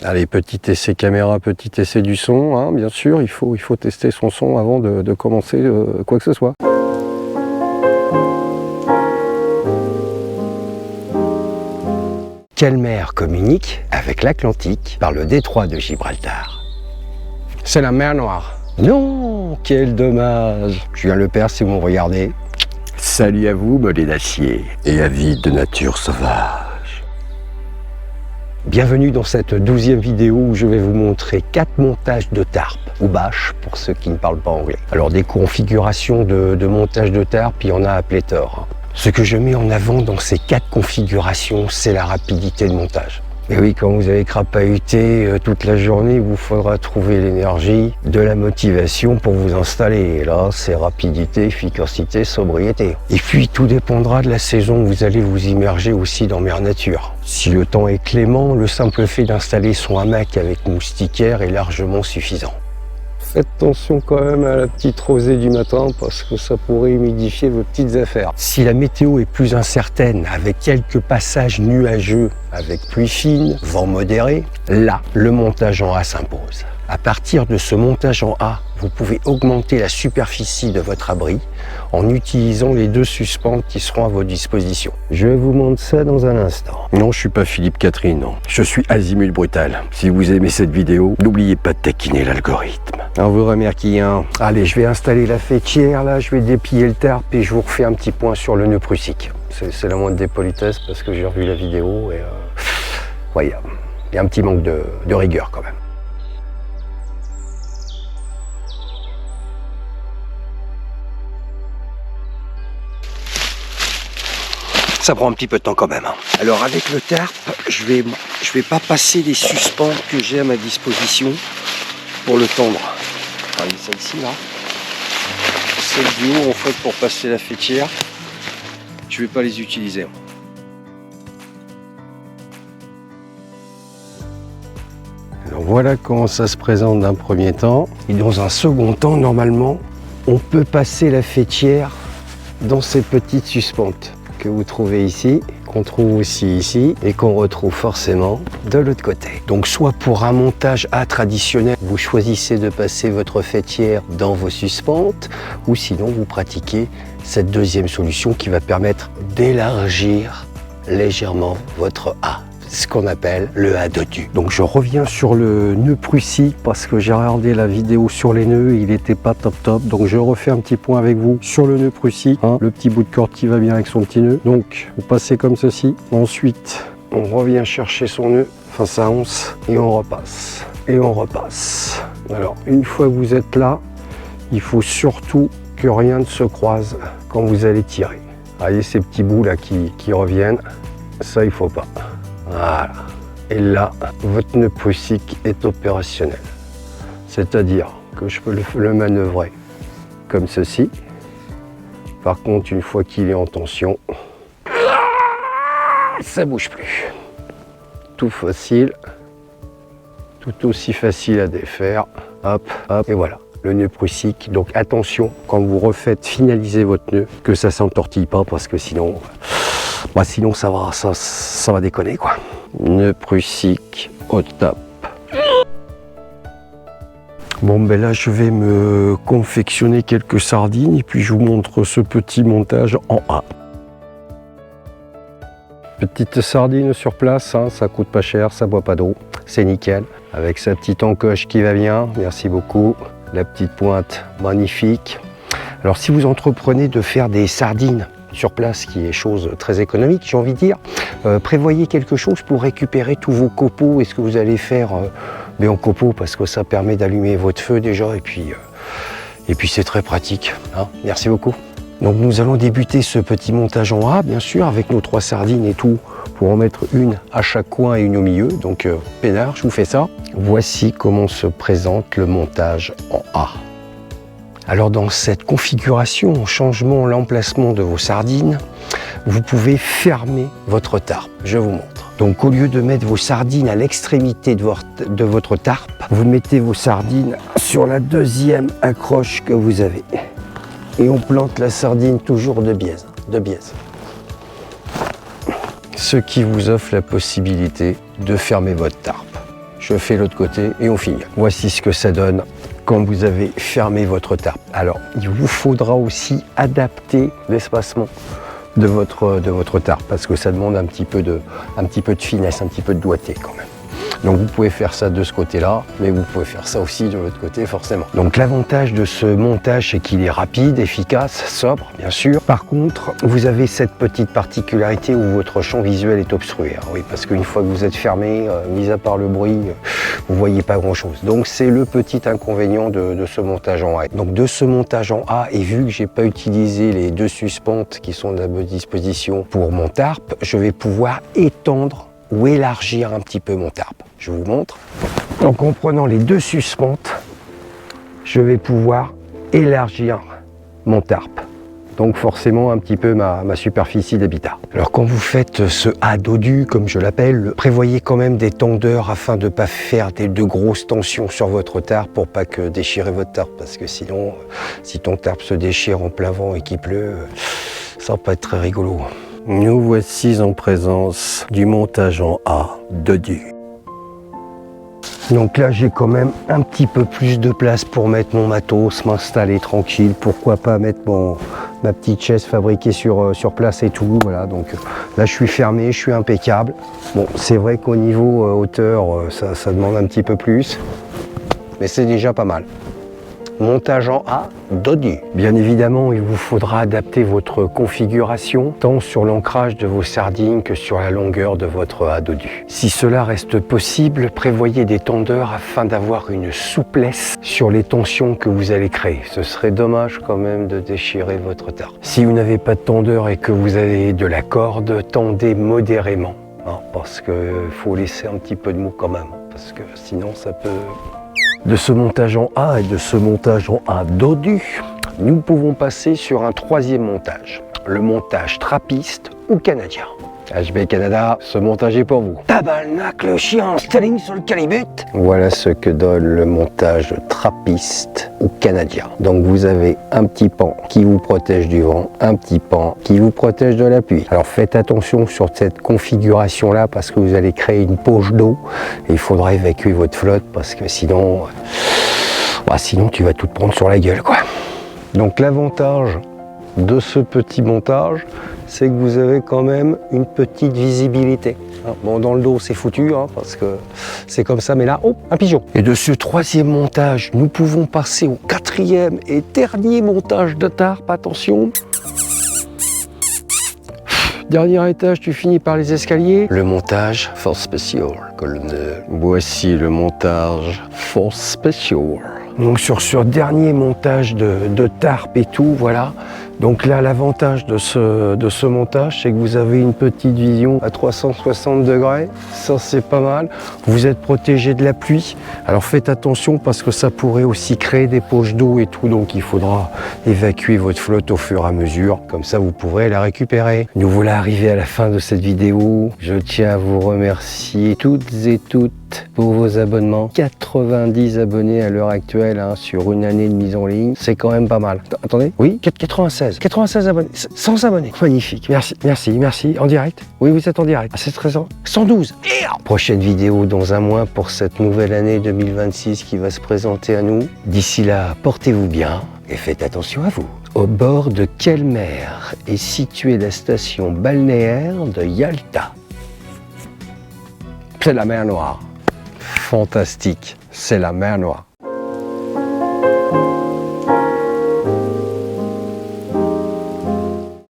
Allez, petit essai caméra, petit essai du son, hein, bien sûr, il faut tester son son avant de commencer quoi que ce soit. Quelle mer communique avec l'Atlantique par le détroit de Gibraltar? C'est la mer Noire. Non, quel dommage. Julien Lepers, si vous me regardez. Salut à vous, mollets d'acier et avis de nature sauvage. Bienvenue dans cette 12e vidéo où je vais vous montrer 4 montages de tarp, ou bâche pour ceux qui ne parlent pas anglais. Alors des configurations de montage de tarp, il y en a à pléthore. Ce que je mets en avant dans ces 4 configurations, c'est la rapidité de montage. Et oui, quand vous avez crapahuté toute la journée, il vous faudra trouver l'énergie, de la motivation pour vous installer. Et là, c'est rapidité, efficacité, sobriété. Et puis, tout dépendra de la saison où vous allez vous immerger aussi dans mer nature. Si le temps est clément, le simple fait d'installer son hamac avec moustiquaire est largement suffisant. Faites attention quand même à la petite rosée du matin parce que ça pourrait humidifier vos petites affaires. Si la météo est plus incertaine, avec quelques passages nuageux, avec pluie fine, vent modéré, là, le montage en A s'impose. À partir de ce montage en A, vous pouvez augmenter la superficie de votre abri en utilisant les 2 suspentes qui seront à votre disposition. Je vous montre ça dans un instant. Non, je suis pas Philippe Catherine, non. Je suis Azimut Brutal. Si vous aimez cette vidéo, n'oubliez pas de taquiner l'algorithme. On vous remercie. Allez, je vais installer la fêtière, là, je vais déplier le tarp et je vous refais un petit point sur le nœud prussique. C'est la moindre des politesses parce que j'ai revu la vidéo et ouais, il y a un petit manque de rigueur quand même. Ça prend un petit peu de temps quand même. Alors avec le tarp, je vais pas passer les suspentes que j'ai à ma disposition pour le tendre. Allez, celle-ci là, celle du haut en fait pour passer la fêtière, je vais pas les utiliser. Alors voilà comment ça se présente d'un premier temps. Et dans un second temps, normalement, on peut passer la fêtière dans ces petites suspentes que vous trouvez ici, qu'on trouve aussi ici et qu'on retrouve forcément de l'autre côté. Donc soit pour un montage A traditionnel, vous choisissez de passer votre fêtière dans vos suspentes ou sinon vous pratiquez cette deuxième solution qui va permettre d'élargir légèrement votre A. Ce qu'on appelle le A dodu. Donc je reviens sur le nœud prussique parce que j'ai regardé la vidéo sur les nœuds, il n'était pas top. Donc je refais un petit point avec vous sur le nœud prussique, hein, le petit bout de corde qui va bien avec son petit nœud. Donc vous passez comme ceci. Ensuite on revient chercher son nœud face à 11 et on repasse. Et on repasse. Alors une fois que vous êtes là, il faut surtout que rien ne se croise quand vous allez tirer. Voyez ces petits bouts là qui reviennent, ça il faut pas. Voilà. Et là, votre nœud prussique est opérationnel. C'est-à-dire que je peux le manœuvrer comme ceci. Par contre, une fois qu'il est en tension, ça bouge plus. Tout facile, tout aussi facile à défaire. Hop, hop, et voilà. Le nœud prussique. Donc attention, quand vous refaites finaliser votre nœud, que ça ne s'entortille pas parce que sinon... sinon ça va déconner quoi. Nœud prussique au top. Bon ben là je vais me confectionner quelques sardines et puis je vous montre ce petit montage en A. Petite sardine sur place, hein, ça coûte pas cher, ça boit pas d'eau, c'est nickel. Avec sa petite encoche qui va bien, merci beaucoup. La petite pointe magnifique. Alors si vous entreprenez de faire des sardines sur place, qui est chose très économique, j'ai envie de dire, prévoyez quelque chose pour récupérer tous vos copeaux et ce que vous allez faire mais en copeaux parce que ça permet d'allumer votre feu déjà et puis c'est très pratique. Hein. Merci beaucoup. Donc nous allons débuter ce petit montage en A, bien sûr, avec nos 3 sardines et tout, pour en mettre une à chaque coin et une au milieu. Donc peinard, je vous fais ça. Voici comment se présente le montage en A. Alors dans cette configuration, en changeant l'emplacement de vos sardines, vous pouvez fermer votre tarp. Je vous montre. Donc au lieu de mettre vos sardines à l'extrémité de votre tarp, vous mettez vos sardines sur la deuxième accroche que vous avez. Et on plante la sardine toujours de biais. Ce qui vous offre la possibilité de fermer votre tarp. je fais l'autre côté et on finit. Voici ce que ça donne quand vous avez fermé votre tarpe. Alors, il vous faudra aussi adapter l'espacement de votre tarpe parce que ça demande un petit peu de finesse, un petit peu de doigté quand même. Donc vous pouvez faire ça de ce côté-là, mais vous pouvez faire ça aussi de l'autre côté forcément. Donc l'avantage de ce montage, c'est qu'il est rapide, efficace, sobre, bien sûr. Par contre, vous avez cette petite particularité où votre champ visuel est obstrué. Oui, parce qu'une fois que vous êtes fermé, mis à part le bruit, vous voyez pas grand-chose. Donc c'est le petit inconvénient de ce montage en A. Donc de ce montage en A, et vu que j'ai pas utilisé les deux suspentes qui sont à ma disposition pour mon tarpe, je vais pouvoir étendre ou élargir un petit peu mon tarpe. Je vous montre. Donc en prenant les deux suspentes, je vais pouvoir élargir mon tarpe. Donc forcément un petit peu ma superficie d'habitat. Alors quand vous faites ce A dodu, comme je l'appelle, prévoyez quand même des tendeurs afin de ne pas faire de grosses tensions sur votre tarpe pour pas que déchirer votre tarpe. Parce que sinon, si ton tarpe se déchire en plein vent et qu'il pleut, ça va pas être très rigolo. Nous voici en présence du montage en A dodu. Donc là, j'ai quand même un petit peu plus de place pour mettre mon matos, m'installer tranquille. Pourquoi pas mettre ma petite chaise fabriquée sur place et tout. Voilà, donc là, je suis fermé, je suis impeccable. Bon, c'est vrai qu'au niveau hauteur, ça demande un petit peu plus, mais c'est déjà pas mal. Montage en A dodu. Bien évidemment, il vous faudra adapter votre configuration tant sur l'ancrage de vos sardines que sur la longueur de votre A dodu. Si cela reste possible, prévoyez des tendeurs afin d'avoir une souplesse sur les tensions que vous allez créer. Ce serait dommage quand même de déchirer votre tarpe. Si vous n'avez pas de tendeur et que vous avez de la corde, tendez modérément, hein, parce qu'il faut laisser un petit peu de mou quand même, parce que sinon ça peut... De ce montage en A et de ce montage en A dodu, nous pouvons passer sur un troisième montage, le montage trappiste ou canadien. HB Canada, ce montage est pour vous. Tabarnak le chien, stelling sur le calibut. Voilà ce que donne le montage trappiste ou canadien. Donc vous avez un petit pan qui vous protège du vent, un petit pan qui vous protège de la pluie. Alors faites attention sur cette configuration là parce que vous allez créer une poche d'eau et il faudra évacuer votre flotte parce que sinon, sinon tu vas tout te prendre sur la gueule quoi. Donc l'avantage de ce petit montage, c'est que vous avez quand même une petite visibilité. Bon, dans le dos, c'est foutu, hein, parce que c'est comme ça, mais là, oh, un pigeon. Et de ce troisième montage, nous pouvons passer au quatrième et dernier montage de tarpe. Attention. Dernier étage, tu finis par les escaliers. Le montage Force Special, colonel. Voici le montage Force Special. Donc sur ce dernier montage de tarpe et tout, voilà. Donc là, l'avantage de ce montage, c'est que vous avez une petite vision à 360 degrés. Ça, c'est pas mal. Vous êtes protégé de la pluie. Alors faites attention parce que ça pourrait aussi créer des poches d'eau et tout. Donc il faudra évacuer votre flotte au fur et à mesure. Comme ça, vous pourrez la récupérer. Nous voilà arrivés à la fin de cette vidéo. Je tiens à vous remercier toutes et toutes pour vos abonnements. 90 abonnés à l'heure actuelle hein, sur une année de mise en ligne. C'est quand même pas mal. Attendez, oui, 96 abonnés, 100 abonnés. Magnifique, merci. En direct? Oui, vous êtes en direct. Ah, c'est très 112. Prochaine vidéo dans un mois pour cette nouvelle année 2026 qui va se présenter à nous. D'ici là, portez-vous bien et faites attention à vous. Au bord de quelle mer est située la station balnéaire de Yalta? C'est la mer Noire. Fantastique, c'est la mer Noire.